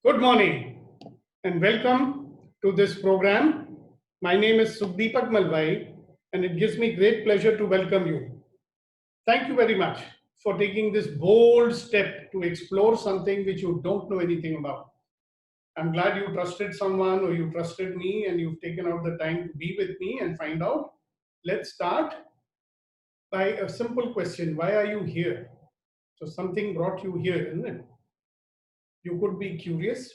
Good morning and welcome to this program. My name is Sukhdeepak Malvai and it gives me great pleasure to welcome you. Thank you very much for taking this bold step to explore something which you don't know anything about. I'm glad you trusted someone or you trusted me and you've taken out the time to be with me and find out. Let's start by a simple question. Why are you here? So something brought you here, isn't it? You could be curious,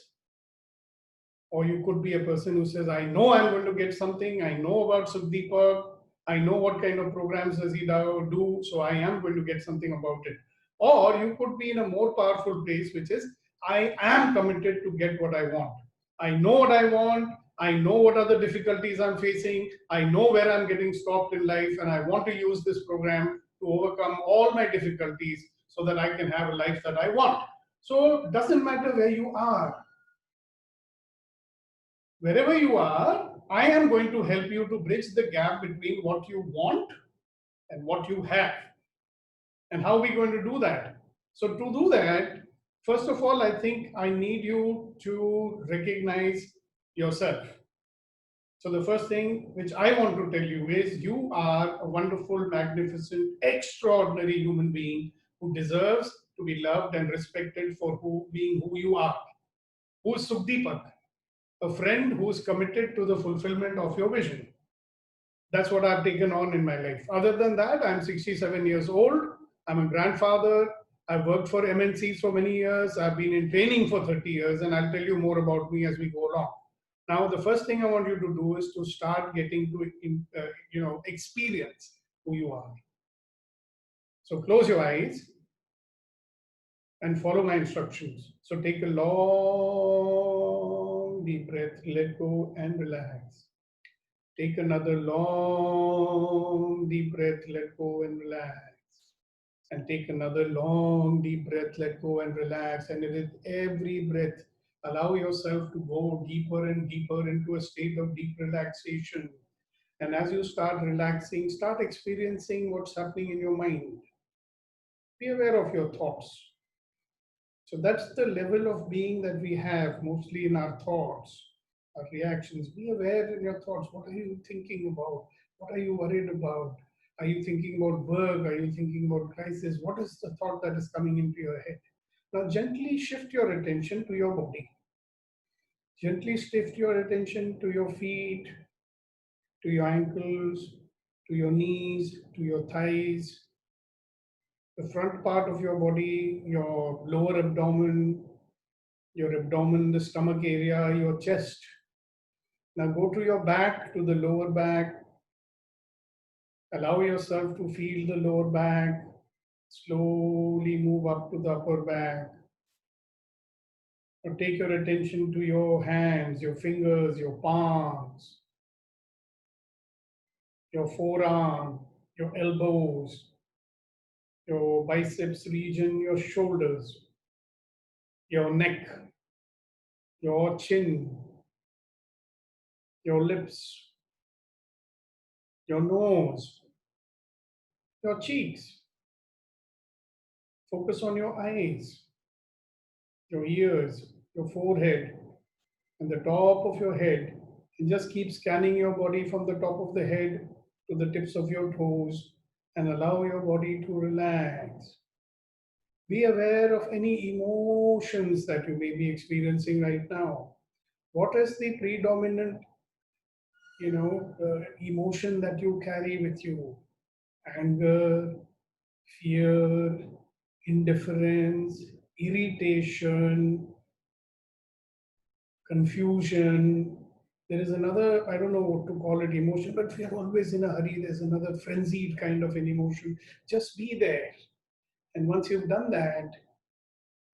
or you could be a person who says, I know I'm going to get something, I know about Sukhdeepak, I know what kind of programs does he do, so I am going to get something about it. Or you could be in a more powerful place, which is, I am committed to get what I want. I know what I want, I know what are the difficulties I'm facing, I know where I'm getting stopped in life, and I want to use this program to overcome all my difficulties so that I can have a life that I want. So it doesn't matter where you are. Wherever you are, I am going to help you to bridge the gap between what you want and what you have. And how are we going to do that? So, to do that, first of all, I think I need you to recognize yourself. So, the first thing which I want to tell you is you are a wonderful, magnificent, extraordinary human being who deserves to be loved and respected for being who you are. Who is Sukhdeepak? A friend who is committed to the fulfillment of your vision. That's what I've taken on in my life. Other than that, I'm 67 years old. I'm a grandfather. I've worked for MNCs for many years. I've been in training for 30 years, and I'll tell you more about me as we go along. Now, the first thing I want you to do is to start getting to, experience who you are. So close your eyes and follow my instructions. So take a long deep breath, let go and relax. Take another long deep breath, let go and relax. And take another long deep breath, let go and relax. And with every breath, allow yourself to go deeper and deeper into a state of deep relaxation. And as you start relaxing, start experiencing what's happening in your mind. Be aware of your thoughts. So that's the level of being that we have mostly in our thoughts, our reactions. Be aware in your thoughts. What are you thinking about? What are you worried about? Are you thinking about work? Are you thinking about crisis? What is the thought that is coming into your head? Now, gently shift your attention to your body. Gently shift your attention to your feet, to your ankles, to your knees, to your thighs, the front part of your body, your lower abdomen, the stomach area, your chest. Now go to your back, to the lower back. Allow yourself to feel the lower back. Slowly move up to the upper back. Now take your attention to your hands, your fingers, your palms, your forearm, your elbows, your biceps region, your shoulders, your neck, your chin, your lips, your nose, your cheeks. Focus on your eyes, your ears, your forehead, and the top of your head. And just keep scanning your body from the top of the head to the tips of your toes and allow your body to relax. Be aware of any emotions that you may be experiencing right now. What is the predominant, emotion that you carry with you? Anger, fear, indifference, irritation, confusion. There is another, I don't know what to call it, emotion, but we are always in a hurry. There's another frenzied kind of an emotion. Just be there. And once you've done that,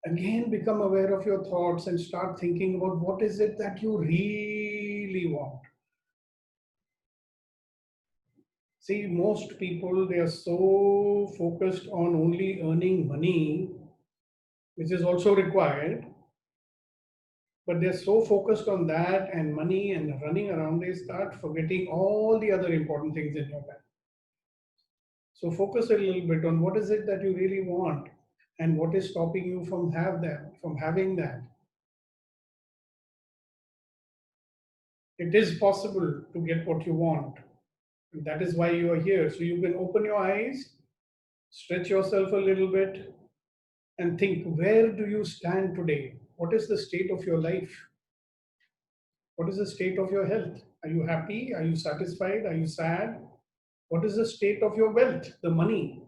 again become aware of your thoughts and start thinking about what is it that you really want. See, most people, they are so focused on only earning money, which is also required, but they're so focused on that and money and running around, they start forgetting all the other important things in your life. So focus a little bit on what is it that you really want and what is stopping you from having that. It is possible to get what you want. And that is why you are here. So you can open your eyes, stretch yourself a little bit, and think, where do you stand today? What is the state of your life? What is the state of your health? Are you happy? Are you satisfied? Are you sad? What is the state of your wealth, the money?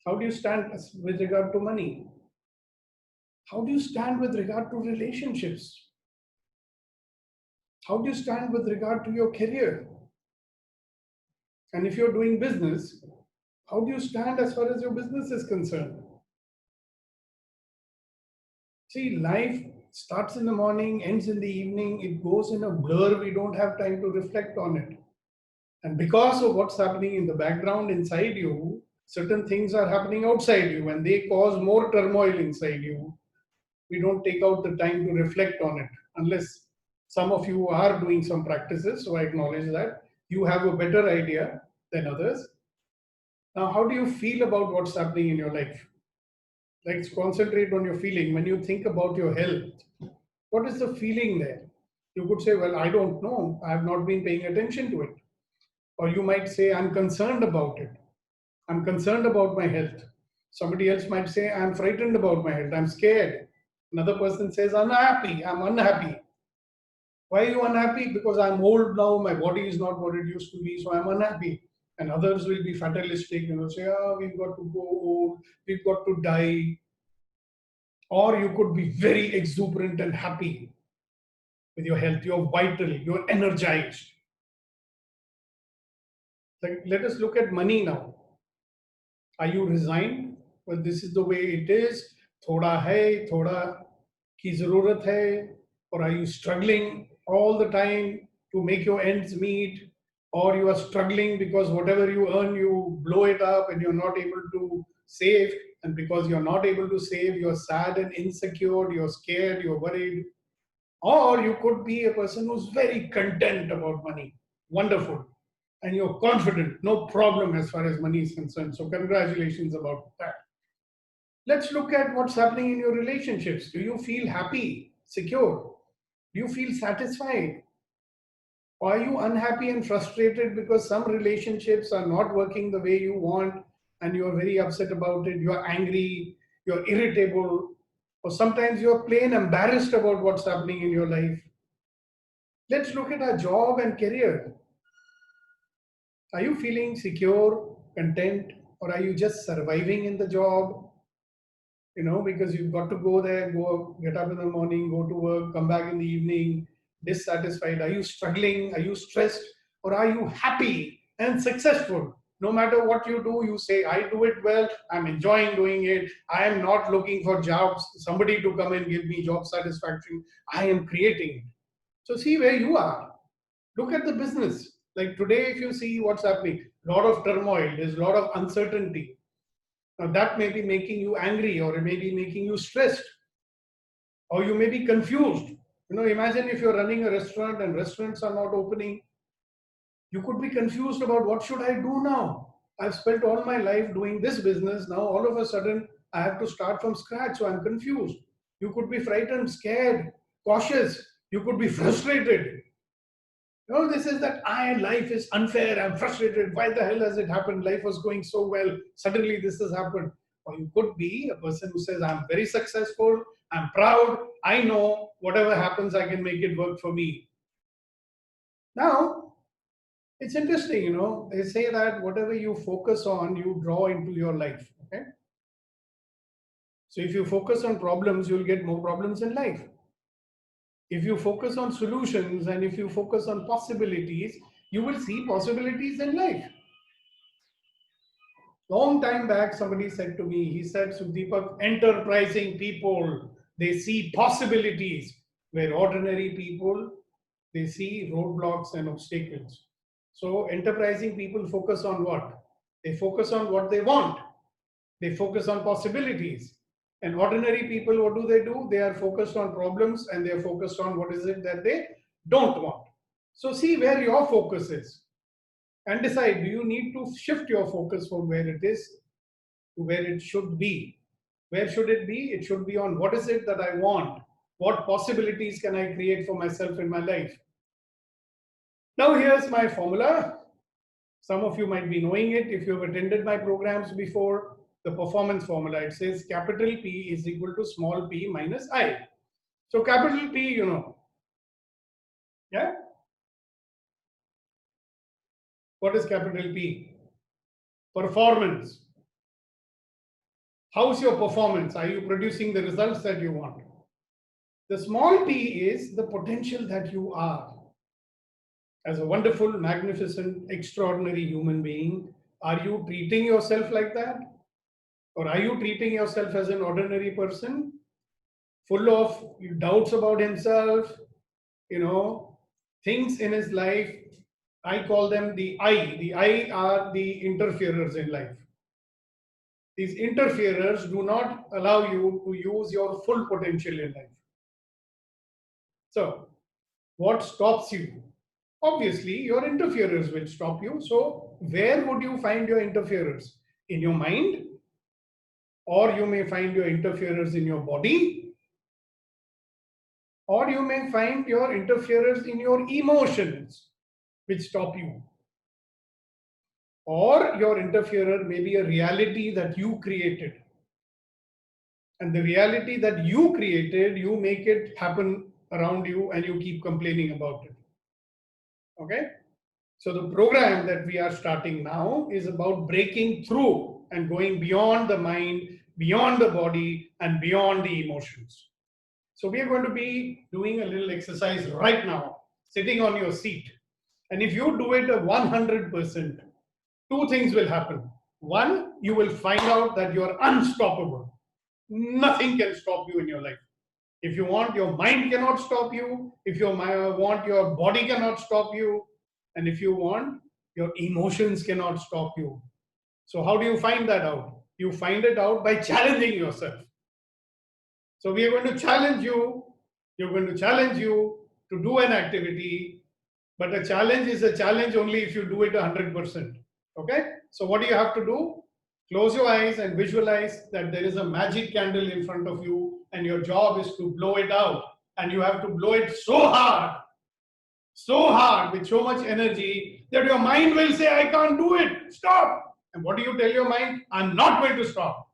How do you stand with regard to money? How do you stand with regard to relationships? How do you stand with regard to your career? And if you're doing business, how do you stand as far as your business is concerned? See, life starts in the morning, ends in the evening, it goes in a blur. We don't have time to reflect on it. And because of what's happening in the background inside you, certain things are happening outside you and they cause more turmoil inside you. We don't take out the time to reflect on it unless some of you are doing some practices. So I acknowledge that you have a better idea than others. Now, how do you feel about what's happening in your life? Let's concentrate on your feeling. When you think about your health, what is the feeling there? You could say, well, I don't know. I have not been paying attention to it. Or you might say, I'm concerned about it. I'm concerned about my health. Somebody else might say, I'm frightened about my health. I'm scared. Another person says, unhappy. I'm unhappy. Why are you unhappy? Because I'm old now. My body is not what it used to be. So I'm unhappy. And others will be fatalistic, say, we've got to go old. We've got to die. Or you could be very exuberant and happy with your health. You're vital. You're energized. Like, let us look at money now. Are you resigned? Well, this is the way it is. Thoda hai, thoda ki zarurat hai. Or are you struggling all the time to make your ends meet? Or you are struggling because whatever you earn, you blow it up and you're not able to save. And because you're not able to save, you're sad and insecure, you're scared, you're worried. Or you could be a person who's very content about money. Wonderful. And you're confident, no problem as far as money is concerned. So, congratulations about that. Let's look at what's happening in your relationships. Do you feel happy, secure? Do you feel satisfied? Or are you unhappy and frustrated because some relationships are not working the way you want and you're very upset about it? You're angry, you're irritable, or sometimes you're plain embarrassed about what's happening in your life. Let's look at our job and career. Are you feeling secure, content, or are you just surviving in the job? Because you've got to go there, go get up in the morning, go to work, come back in the evening, dissatisfied. Are you struggling? Are you stressed? Or are you happy and successful? No matter what you do, you say, I do it well, I'm enjoying doing it. I am not looking for jobs, somebody to come and give me job satisfaction. I am creating it. So see where you are. Look at the business. Like today, if you see what's happening, a lot of turmoil, there's a lot of uncertainty. Now that may be making you angry, or it may be making you stressed, or you may be confused. Imagine if you're running a restaurant and restaurants are not opening. You could be confused about what should I do now? I've spent all my life doing this business. Now all of a sudden I have to start from scratch. So I'm confused. You could be frightened, scared, cautious. You could be frustrated. This is that life is unfair. I'm frustrated. Why the hell has it happened? Life was going so well. Suddenly this has happened. Or you could be a person who says, I'm very successful. I'm proud. I know whatever happens, I can make it work for me. Now, it's interesting, they say that whatever you focus on, you draw into your life. Okay. So if you focus on problems, you'll get more problems in life. If you focus on solutions and if you focus on possibilities, you will see possibilities in life. Long time back, somebody said to me, he said, Sudeepak, enterprising people, they see possibilities where ordinary people, they see roadblocks and obstacles. So enterprising people focus on what? They focus on what they want. They focus on possibilities. And ordinary people, what do? They are focused on problems and they are focused on what is it that they don't want. So see where your focus is and decide, do you need to shift your focus from where it is to where it should be? Where should it be? It should be on what is it that I want? What possibilities can I create for myself in my life? Now here's my formula. Some of you might be knowing it if you've attended my programs before. The performance formula, it says capital P is equal to small p minus I. So capital P, you know. Yeah? What is capital P? Performance. How's your performance? Are you producing the results that you want? The small p is the potential that you are. As a wonderful, magnificent, extraordinary human being, are you treating yourself like that? Or are you treating yourself as an ordinary person, full of doubts about himself, you know, things in his life? I call them the I. The I are the interferers in life. These interferers do not allow you to use your full potential in life. So, what stops you? Obviously, your interferers will stop you. So, where would you find your interferers? In your mind? Or you may find your interferers in your body? Or you may find your interferers in your emotions, which stop you. Or your interferer may be a reality that you created. And the reality that you created, you make it happen around you and you keep complaining about it. Okay? So the program that we are starting now is about breaking through and going beyond the mind, beyond the body, and beyond the emotions. So we are going to be doing a little exercise right now, sitting on your seat. And if you do it 100%, two things will happen. One, you will find out that you are unstoppable. Nothing can stop you in your life. If you want, your mind cannot stop you. If you want, your body cannot stop you. And if you want, your emotions cannot stop you. So how do you find that out? You find it out by challenging yourself. So we are going to challenge you. You're going to challenge you to do an activity. But a challenge is a challenge only if you do it 100%. Okay? So what do you have to do? Close your eyes and visualize that there is a magic candle in front of you and your job is to blow it out. And you have to blow it so hard with so much energy that your mind will say, I can't do it. Stop. And what do you tell your mind? I'm not going to stop.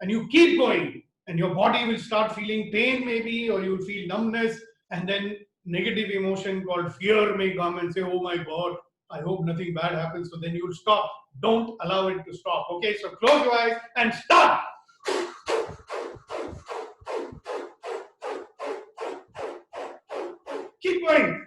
And you keep going. And your body will start feeling pain maybe, or you'll feel numbness. And then negative emotion called fear may come and say, oh my God, I hope nothing bad happens. So then you'll stop. Don't allow it to stop. Okay, so close your eyes and start.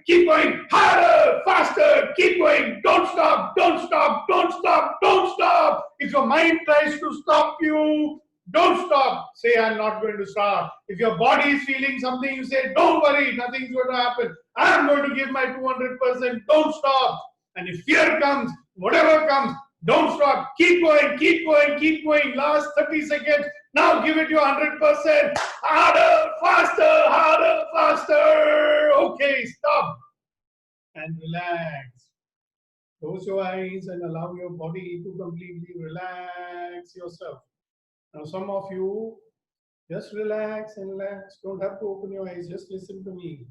Keep going, harder, faster, keep going, don't stop, don't stop, don't stop, don't stop. If your mind tries to stop you, don't stop. Say, I'm not going to stop. If your body is feeling something, you say, don't worry, nothing's going to happen. I'm going to give my 200%, don't stop. And if fear comes, whatever comes, don't stop. Keep going, keep going, keep going. Last 30 seconds. Now give it your 100%. Harder, faster, harder, faster. Okay, stop. And relax. Close your eyes and allow your body to completely relax yourself. Now, some of you just relax and relax. Don't have to open your eyes. Just listen to me.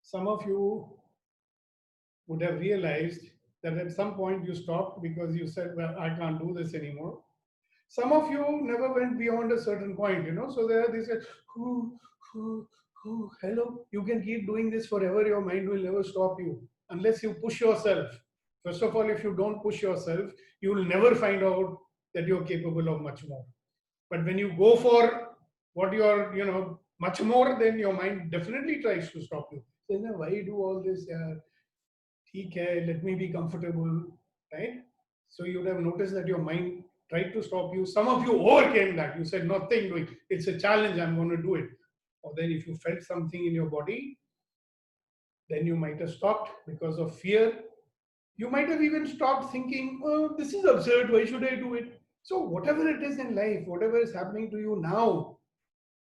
Some of you would have realized that at some point you stopped because you said, well, I can't do this anymore. Some of you never went beyond a certain point, So there are these, hello, you can keep doing this forever. Your mind will never stop you unless you push yourself. First of all, if you don't push yourself, you will never find out that you're capable of much more. But when you go for what you're, much more, then your mind definitely tries to stop you. So, why do all this? Let me be comfortable, right? So you would have noticed that your mind tried to stop you. Some of you overcame that. You said, nothing doing. It's a challenge. I'm going to do it. Or then if you felt something in your body, then you might have stopped because of fear. You might have even stopped thinking, oh, this is absurd. Why should I do it? So whatever it is in life, whatever is happening to you now,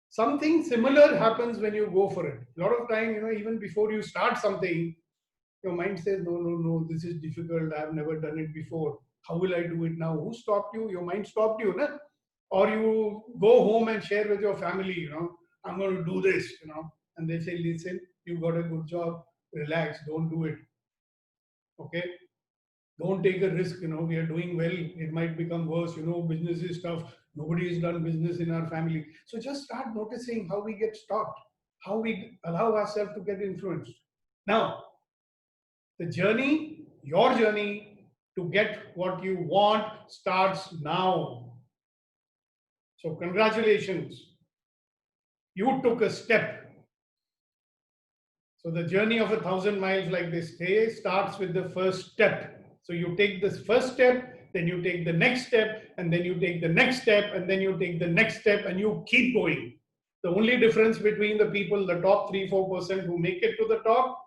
something similar happens when you go for it. A lot of time, even before you start something, your mind says, no, this is difficult. I've never done it before. How will I do it now? Who stopped you? Your mind stopped you, no? Or you go home and share with your family, I'm going to do this, and they say, listen, you got a good job. relax, don't do it. Okay? Don't take a risk. We are doing well, it might become worse. Business is tough, nobody has done business in our family. So just start noticing how we get stopped, how we allow ourselves to get influenced. Now, the journey, your journey to get what you want starts now. So congratulations, you took a step. So the journey of 1,000 miles, like they say, starts with the first step. So you take this first step, then you take the next step, and then you take the next step, and then you take the next step, and you keep going. The only difference between the people, the top 3-4% who make it to the top,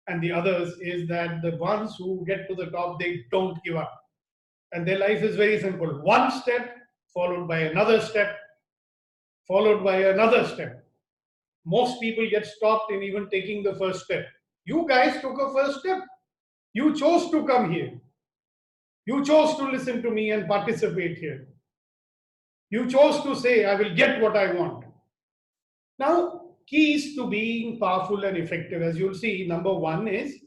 and the others is that the ones who get to the top, they don't give up. And their life is very simple. One step, followed by another step, followed by another step. Most people get stopped in even taking the first step. You guys took a first step. You chose to come here. You chose to listen to me and participate here. You chose to say, I will get what I want. Now, keys to being powerful and effective, as you'll see, number one is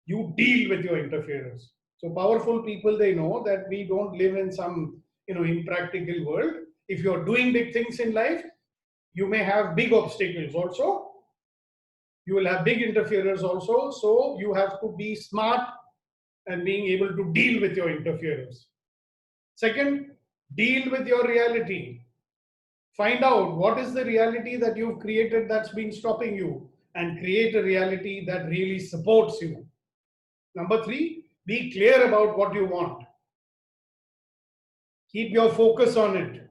you deal with your interferers. So powerful people, they know that we don't live in some impractical world. If you're doing big things in life, you may have big obstacles also. You will have big interferers also. So you have to be smart and being able to deal with your interferers. Second, deal with your reality. Find out what is the reality that you've created that's been stopping you, and create a reality that really supports you. Number three, be clear about what you want. Keep your focus on it.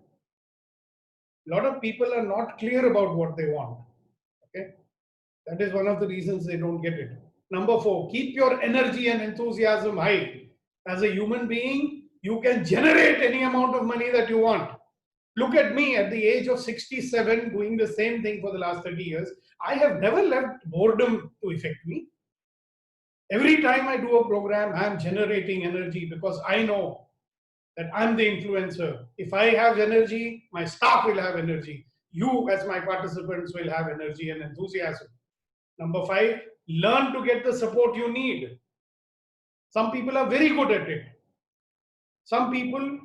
A lot of people are not clear about what they want. Okay? That is one of the reasons they don't get it. Number four, keep your energy and enthusiasm high. As a human being, you can generate any amount of money that you want. Look at me at the age of 67, doing the same thing for the last 30 years. I have never let boredom to affect me. Every time I do a program, I'm generating energy because I know that I'm the influencer. If I have energy, my staff will have energy. You, as my participants, will have energy and enthusiasm. Number five, learn to get the support you need. Some people are very good at it. Some people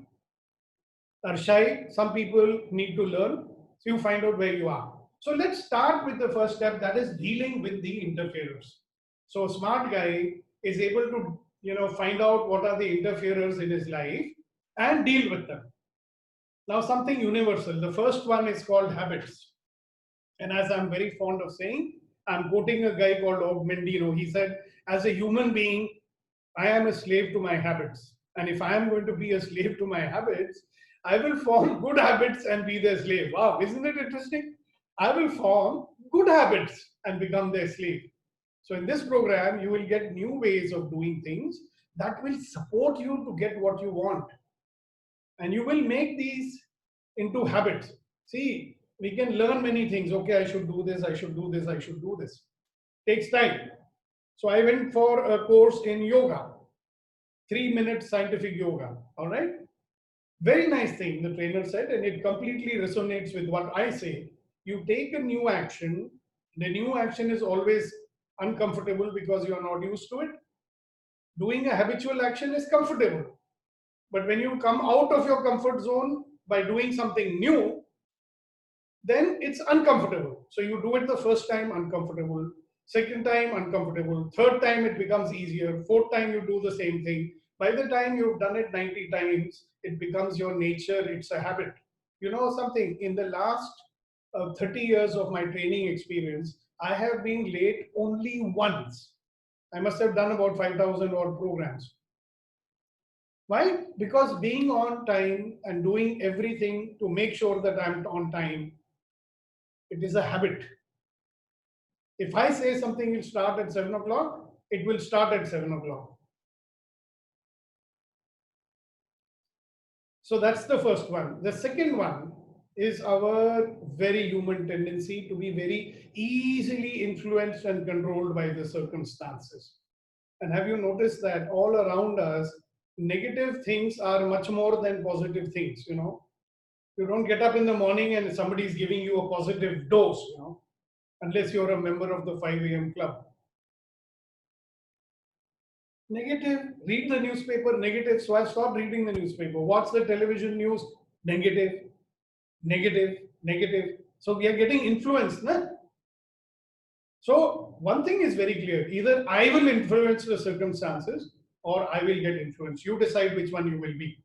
are shy. Some people need to learn. So you find out where you are. So let's start with the first step, that is dealing with the interferers. So a smart guy is able to find out what are the interferers in his life and deal with them. Now, something universal. The first one is called habits. And as I'm very fond of saying, I'm quoting a guy called Mendino. He said, as a human being, I am a slave to my habits. And if I am going to be a slave to my habits, I will form good habits and be their slave. Wow, isn't it interesting? I will form good habits and become their slave. So in this program, you will get new ways of doing things that will support you to get what you want. And you will make these into habits. See, we can learn many things. Okay, I should do this, I should do this, I should do this. Takes time. So I went for a course in yoga, 3-minute scientific yoga. All right. Very nice thing, the trainer said, and it completely resonates with what I say. You take a new action, the new action is always uncomfortable because you are not used to it. Doing a habitual action is comfortable. But when you come out of your comfort zone by doing something new, then it's uncomfortable. So you do it the first time, uncomfortable. Second time, uncomfortable. Third time, it becomes easier. Fourth time, you do the same thing. By the time you've done it 90 times, it becomes your nature. It's a habit. You know something? In the last 30 years of my training experience, I have been late only once. I must have done about 5,000 odd programs. Why? Because being on time and doing everything to make sure that I'm on time, it is a habit. If I say something will start at 7 o'clock, it will start at 7 o'clock. So that's the first one. The second one is our very human tendency to be very easily influenced and controlled by the circumstances. And have you noticed that all around us, negative things are much more than positive things, You don't get up in the morning and somebody is giving you a positive dose, unless you're a member of the 5 a.m. club. Negative. Read the newspaper, negative. So I stopped reading the newspaper. Watch the television news, negative, negative, negative. So we are getting influenced, na? So one thing is very clear. Either I will influence the circumstances or I will get influenced. You decide which one you will be.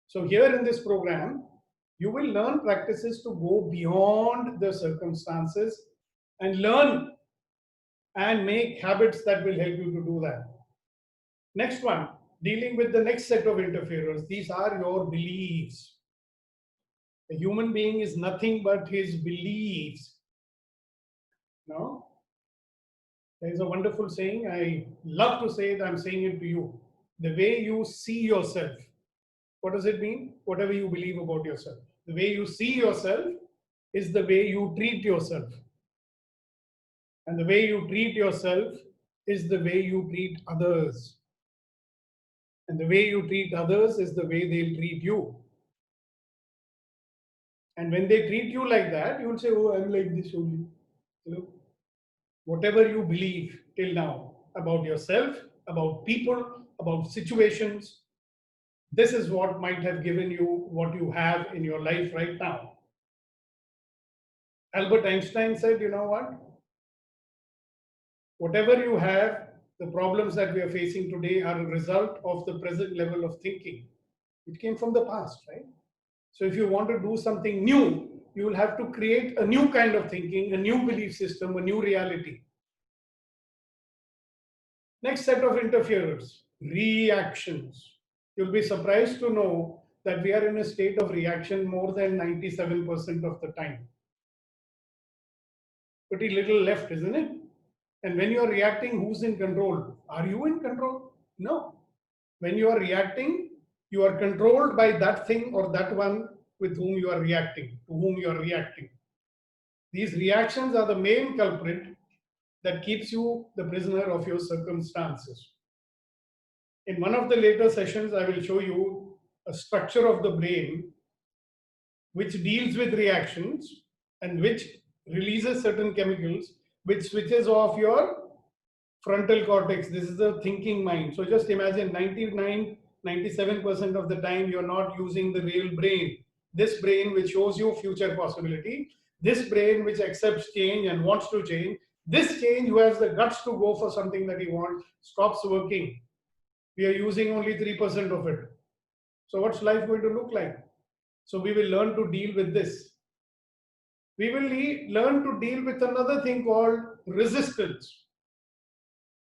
So here in this program, you will learn practices to go beyond the circumstances and learn and make habits that will help you to do that. Next one, dealing with the next set of interferers. These are your beliefs. A human being is nothing but his beliefs. No? There is a wonderful saying, I love to say it, I'm saying it to you. The way you see yourself. What does it mean? Whatever you believe about yourself. The way you see yourself is the way you treat yourself. And the way you treat yourself is the way you treat others. And the way you treat others is the way they'll treat you. And when they treat you like that, you will say, oh, I'm like this only. You know, whatever you believe till now about yourself, about people, about situations, this is what might have given you what you have in your life right now. Albert Einstein said, you know what? Whatever you have, the problems that we are facing today are a result of the present level of thinking. It came from the past, right? So if you want to do something new, you will have to create a new kind of thinking, a new belief system, a new reality. Next set of interferers, reactions. You'll be surprised to know that we are in a state of reaction more than 97% of the time. Pretty little left, isn't it? And when you are reacting, who's in control? Are you in control? No. When you are reacting, you are controlled by that thing or that one with whom you are reacting, to whom you are reacting. These reactions are the main culprit that keeps you the prisoner of your circumstances. In one of the later sessions, I will show you a structure of the brain which deals with reactions and which releases certain chemicals, which switches off your frontal cortex. This is the thinking mind. So just imagine 97% of the time you're not using the real brain. This brain which shows you future possibility, this brain which accepts change and wants to change, this change who has the guts to go for something that he wants, stops working. We are using only 3% of it. So what's life going to look like? So we will learn to deal with this. We will learn to deal with another thing called resistance.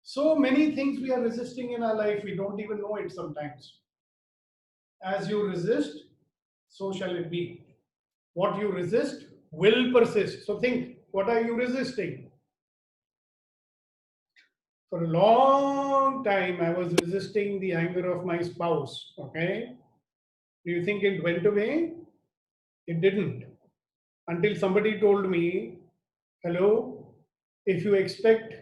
So many things we are resisting in our life, we don't even know it sometimes. As you resist, so shall it be. What you resist will persist. So think, what are you resisting? For a long time, I was resisting the anger of my spouse. Okay? Do you think it went away? It didn't. Until somebody told me, hello, if you expect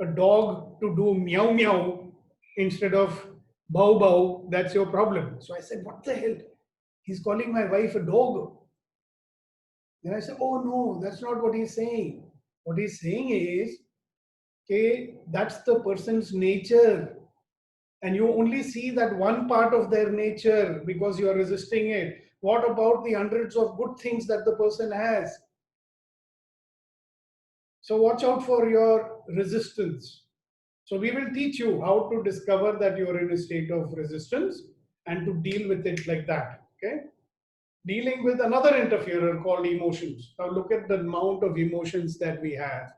a dog to do meow meow instead of bow bow, that's your problem. So I said, what the hell? He's calling my wife a dog. Then I said, oh no, that's not what he's saying. What he's saying is, okay, that's the person's nature. And you only see that one part of their nature because you are resisting it. What about the hundreds of good things that the person has? So watch out for your resistance. So we will teach you how to discover that you are in a state of resistance and to deal with it like that. Okay. Dealing with another interferer called emotions. Now look at the amount of emotions that we have.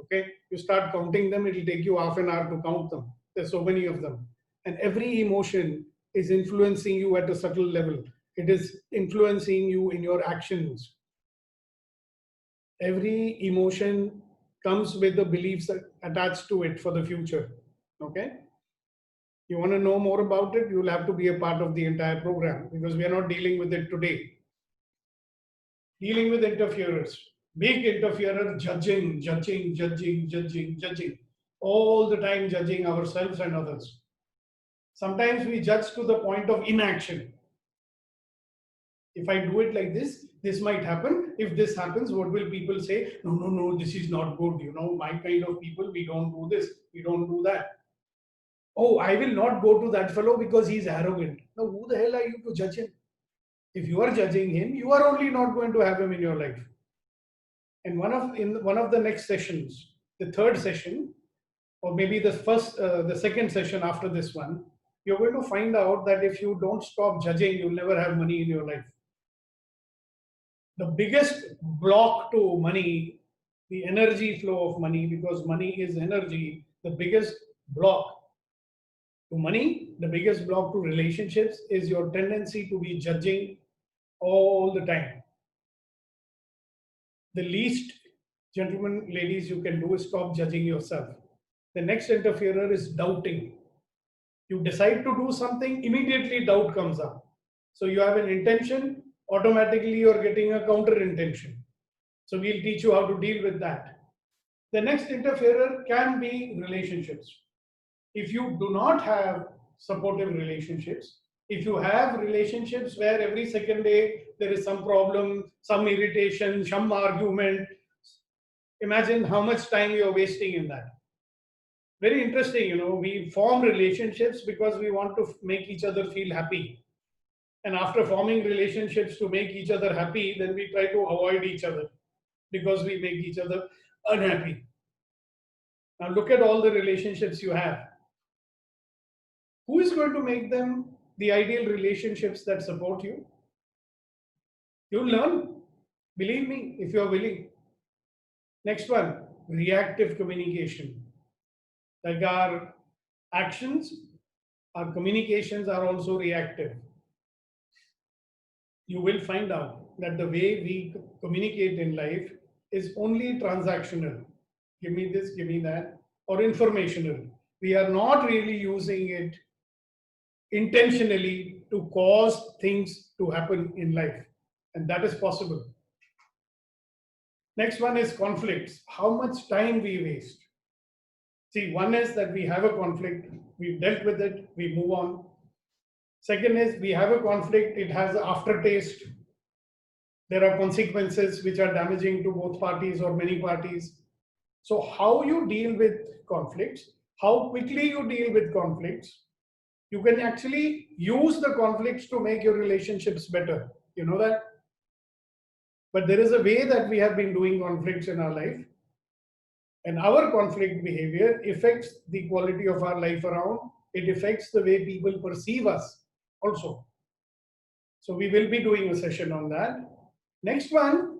Okay. You start counting them, it will take you half an hour to count them. There's so many of them. And every emotion is influencing you at a subtle level. It is influencing you in your actions. Every emotion comes with the beliefs attached to it for the future. Okay. You want to know more about it, you'll have to be a part of the entire program because we are not dealing with it today. Dealing with interferers. Big interferer, judging. All the time judging ourselves and others. Sometimes we judge to the point of inaction. If I do it like this might happen. If this happens, what will people say? No, this is not good. You know, my kind of people, we don't do this, we don't do that. Oh, I will not go to that fellow because he's arrogant. Now, who the hell are you to judge him? If you are judging him, you are only not going to have him in your life. And in one of the next sessions, the third session, or maybe the second session after this one, you're going to find out that if you don't stop judging, you'll never have money in your life. The biggest block to money, the energy flow of money, because money is energy, the biggest block to money, the biggest block to relationships is your tendency to be judging all the time. The least, gentlemen, ladies, you can do is stop judging yourself. The next interferer is doubting. You decide to do something, immediately doubt comes up. So you have an intention, automatically you're getting a counter intention. So we'll teach you how to deal with that. The next interferer can be relationships. If you do not have supportive relationships, if you have relationships where every second day there is some problem, some irritation, some argument, imagine how much time you're wasting in that. Very interesting, we form relationships because we want to make each other feel happy. And after forming relationships to make each other happy, then we try to avoid each other because we make each other unhappy. Now look at all the relationships you have. Who is going to make them the ideal relationships that support you? You'll learn. Believe me, if you're willing. Next one, reactive communication. Like our actions, our communications are also reactive. You will find out that the way we communicate in life is only transactional. Give me this, give me that, or informational. We are not really using it intentionally to cause things to happen in life, and that is possible. Next one is conflicts. How much time we waste. See, one is that we have a conflict, we've dealt with it, we move on. Second is we have a conflict, it has an aftertaste. There are consequences which are damaging to both parties or many parties. So how you deal with conflicts, how quickly you deal with conflicts, you can actually use the conflicts to make your relationships better. You know that? But there is a way that we have been doing conflicts in our life. And our conflict behavior affects the quality of our life around. It affects the way people perceive us also. So we will be doing a session on that. Next one,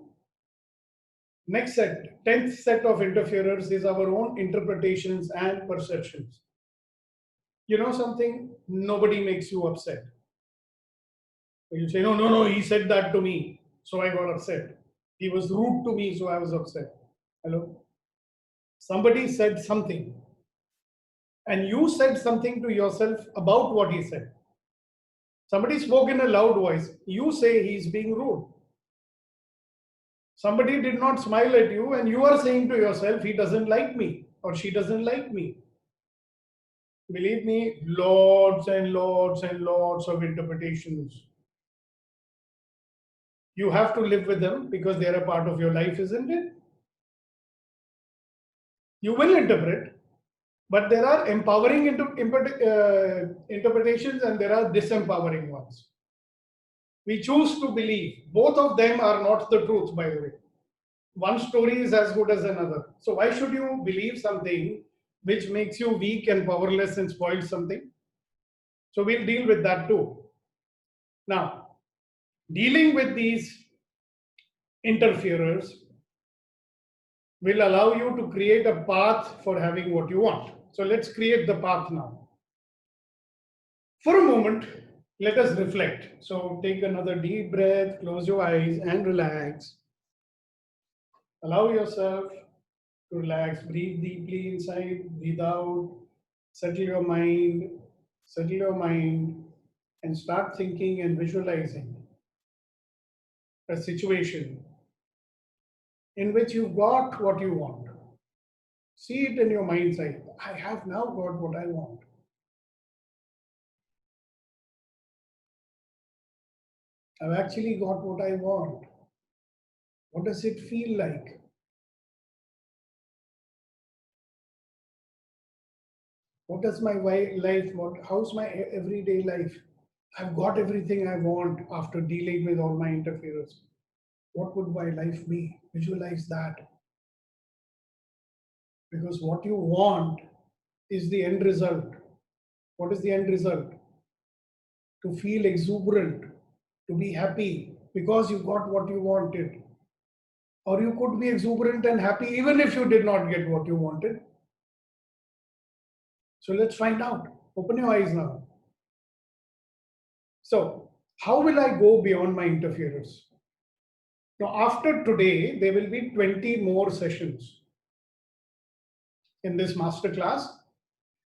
next set, 10th set of interferers is our own interpretations and perceptions. You know something? Nobody makes you upset. You say, no, he said that to me, so I got upset. He was rude to me, so I was upset. Hello? Somebody said something, and you said something to yourself about what he said. Somebody spoke in a loud voice. You say he's being rude. Somebody did not smile at you, and you are saying to yourself, he doesn't like me or she doesn't like me. Believe me, lots and lots and lots of interpretations. You have to live with them because they're a part of your life, isn't it? You will interpret, but there are empowering interpretations and there are disempowering ones. We choose to believe. Both of them are not the truth, by the way. One story is as good as another. So why should you believe something which makes you weak and powerless and spoils something? So we'll deal with that too. Now, dealing with these interferers will allow you to create a path for having what you want. So let's create the path now. For a moment, let us reflect. So take another deep breath, close your eyes and relax. Allow yourself to relax. Breathe deeply inside, breathe out. Settle your mind, and start thinking and visualizing a situation in which you got what you want. See it in your mind's eye. I have now got what I want. I've actually got what I want. What does it feel like? What is my life? How's my everyday life? I've got everything I want after dealing with all my interferers. What would my life be? Visualize that. Because what you want is the end result. What is the end result? To feel exuberant, to be happy because you got what you wanted. Or you could be exuberant and happy even if you did not get what you wanted. So let's find out. Open your eyes now. So, how will I go beyond my interferers? Now, after today, there will be 20 more sessions in this masterclass.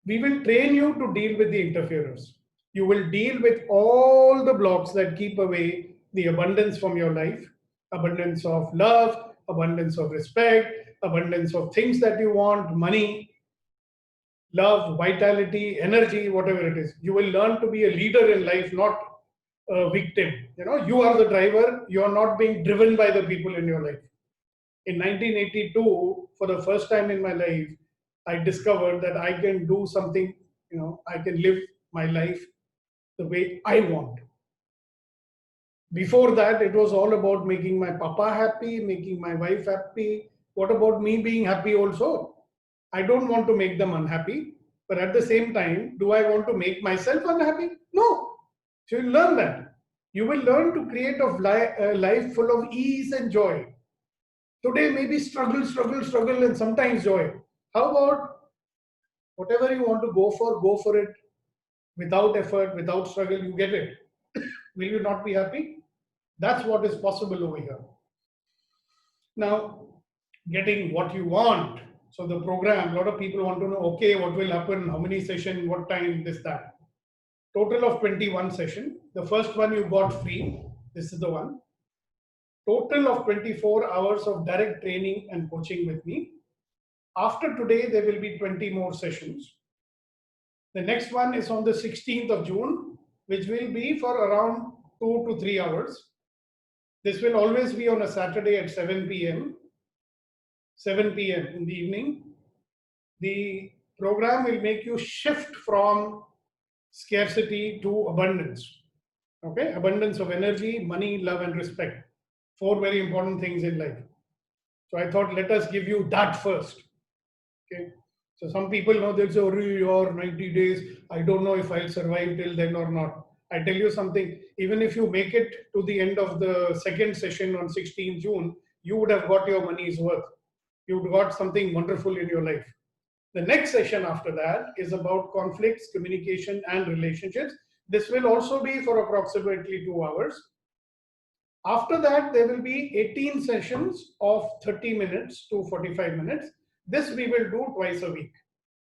We will train you to deal with the interferers. You will deal with all the blocks that keep away the abundance from your life, abundance of love, abundance of respect, abundance of things that you want, money, love, vitality, energy, whatever it is. You will learn to be a leader in life, not a victim. You are the driver. You are not being driven by the people in your life. In 1982, for the first time in my life, I discovered that I can do something, I can live my life the way I want. Before that, it was all about making my papa happy, making my wife happy. What about me being happy also? I don't want to make them unhappy, but at the same time, do I want to make myself unhappy? No. So you learn that. You will learn to create a life full of ease and joy. Today, maybe struggle, struggle, struggle, and sometimes joy. How about whatever you want to go for it without effort, without struggle, you get it. Will you not be happy? That's what is possible over here. Now, getting what you want. So the program, a lot of people want to know, okay, what will happen, how many sessions, what time, this, that. Total of 21 sessions. The first one you got free. This is the one. Total of 24 hours of direct training and coaching with me. After today, there will be 20 more sessions. The next one is on the 16th of June, which will be for around 2 to 3 hours. This will always be on a Saturday at 7 p.m. 7 p.m. in the evening. The program will make you shift from scarcity to abundance. Okay, abundance of energy, money, love, and respect. 4 very important things in life. So I thought, let us give you that first. Okay. So some people know they'll say, or 90 days, I don't know if I'll survive till then or not. I tell you something, even if you make it to the end of the second session on 16 June, you would have got your money's worth. You've got something wonderful in your life. The next session after that is about conflicts, communication, and relationships. This will also be for approximately 2 hours. After that, there will be 18 sessions of 30 minutes to 45 minutes. This we will do twice a week.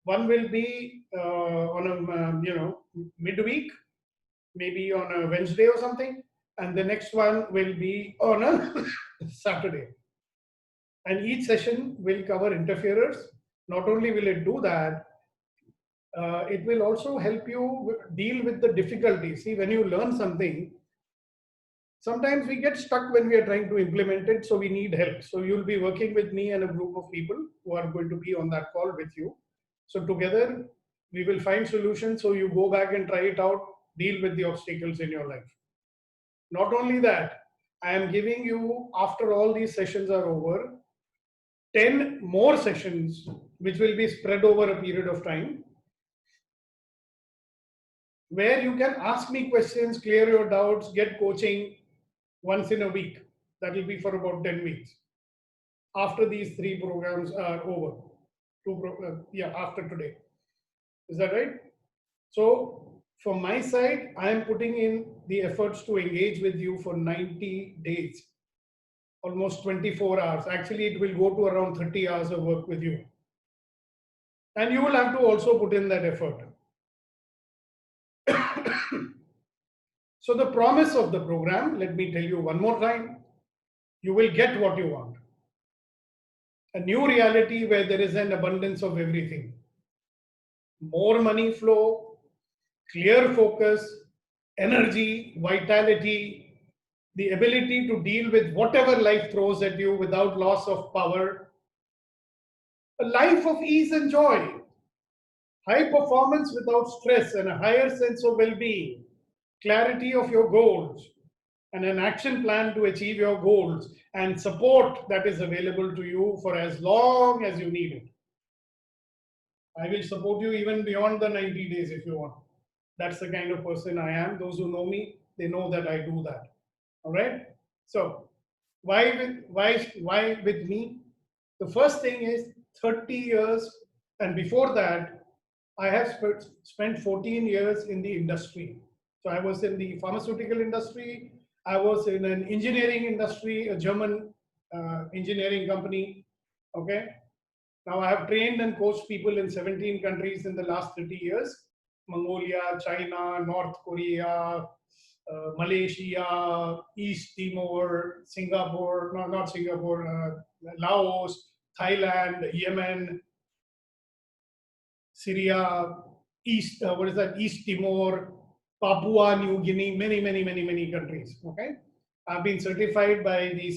One will be on a midweek, maybe on a Wednesday or something, and the next one will be on a Saturday. And each session will cover interferers. Not only will it do that, it will also help you deal with the difficulties. See, when you learn something, sometimes we get stuck when we are trying to implement it, so we need help. So you'll be working with me and a group of people who are going to be on that call with you. So together, we will find solutions so you go back and try it out, deal with the obstacles in your life. Not only that, I am giving you, after all these sessions are over, 10 more sessions which will be spread over a period of time, where you can ask me questions, clear your doubts, get coaching once in a week. That will be for about 10 weeks. After these 3 programs are over. After today. Is that right? So, from my side, I am putting in the efforts to engage with you for 90 days. Almost 24 hours. Actually, it will go to around 30 hours of work with you. And you will have to also put in that effort. So the promise of the program, let me tell you one more time, you will get what you want. A new reality where there is an abundance of everything. More money flow, clear focus, energy, vitality, the ability to deal with whatever life throws at you without loss of power. A life of ease and joy. High performance without stress and a higher sense of well-being, clarity of your goals, and an action plan to achieve your goals, and support that is available to you for as long as you need it. I will support you even beyond the 90 days if you want. That's the kind of person I am. Those who know me, they know that I do that. All right. So why with me? The first thing is 30 years, and before that, I have spent 14 years in the industry. So I was in the pharmaceutical industry. I was in an engineering industry, a German engineering company. Okay. Now I have trained and coached people in 17 countries in the last 30 years. Mongolia, China, North Korea, Malaysia, East Timor, Singapore, no, not Singapore, Laos, Thailand, Yemen, Syria, East, what is that? East Timor, Papua New Guinea, many countries. Okay, I've been certified by the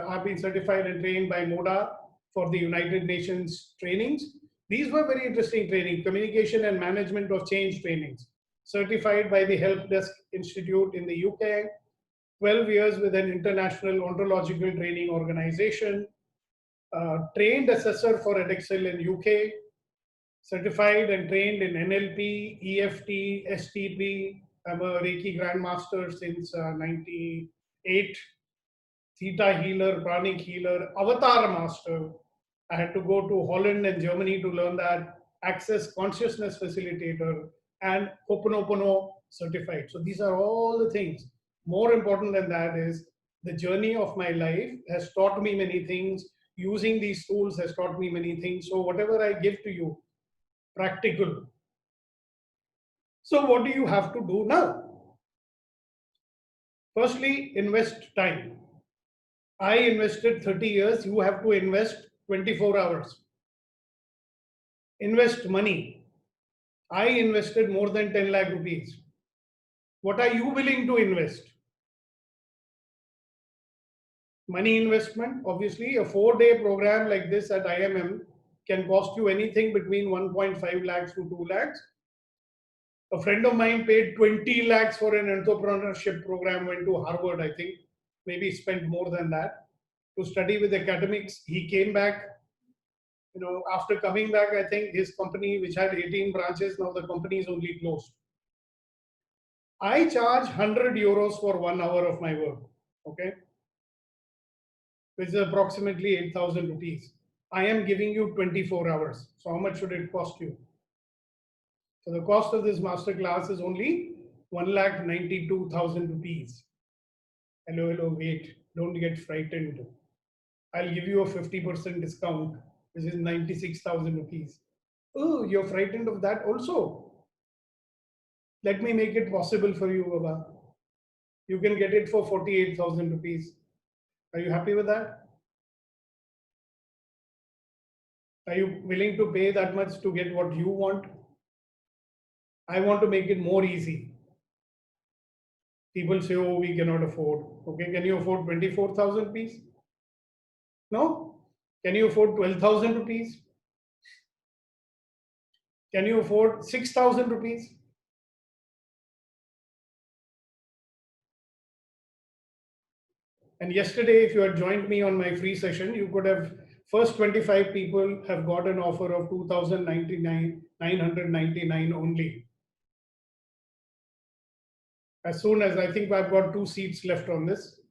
I've been certified and trained by MODA for the United Nations trainings. These were very interesting training, communication and management of change trainings. Certified by the Help Desk Institute in the UK, 12 years with an international ontological training organization, trained assessor for Edexcel in UK, certified and trained in NLP, EFT, STP. I'm a Reiki Grandmaster since 98. Theta healer, pranic healer, avatar master. I had to go to Holland and Germany to learn that. Access consciousness facilitator and Ho'oponopono certified. So these are all the things. More important than that is the journey of my life has taught me many things. Using these tools has taught me many things. So whatever I give to you, practical. So what do you have to do now? Firstly, invest time. I invested 30 years. You have to invest 24 hours. Invest money. I invested more than 10 lakh rupees. What are you willing to invest? Money investment, obviously, a 4-day program like this at IMM can cost you anything between 1.5 lakhs to 2 lakhs. A friend of mine paid 20 lakhs for an entrepreneurship program, went to Harvard, I think, maybe spent more than that to study with academics. He came back, after coming back, I think his company, which had 18 branches, now the company is only closed. I charge 100 euros for 1 hour of my work, okay, which is approximately 8,000 rupees. I am giving you 24 hours. So how much should it cost you? So the cost of this master class is only 1,92,000 rupees. Hello, wait, don't get frightened. I'll give you a 50% discount, which is 96,000 rupees. Oh, you're frightened of that also? Let me make it possible for you, Baba. You can get it for 48,000 rupees. Are you happy with that? Are you willing to pay that much to get what you want? I want to make it more easy. People say, oh, we cannot afford. Okay, can you afford 24,000 rupees? No? Can you afford 12,000 rupees? Can you afford 6,000 rupees? And yesterday, if you had joined me on my free session, you could have, first 25 people have got an offer of 2,999 only. As soon as, I think I've got 2 seats left on this.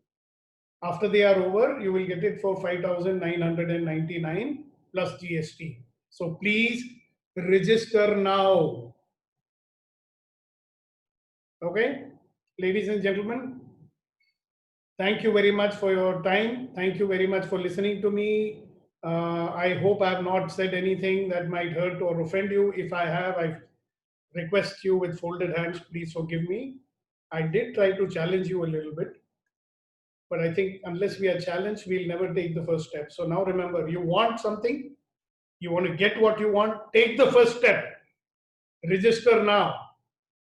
After they are over, you will get it for 5,999 plus GST. So please register now. Okay, ladies and gentlemen, thank you very much for your time. Thank you very much for listening to me. I hope I have not said anything that might hurt or offend you. If I have, I request you with folded hands, please forgive me. I did try to challenge you a little bit, but I think unless we are challenged, we'll never take the first step. So now remember, you want something, you want to get what you want, take the first step. Register now.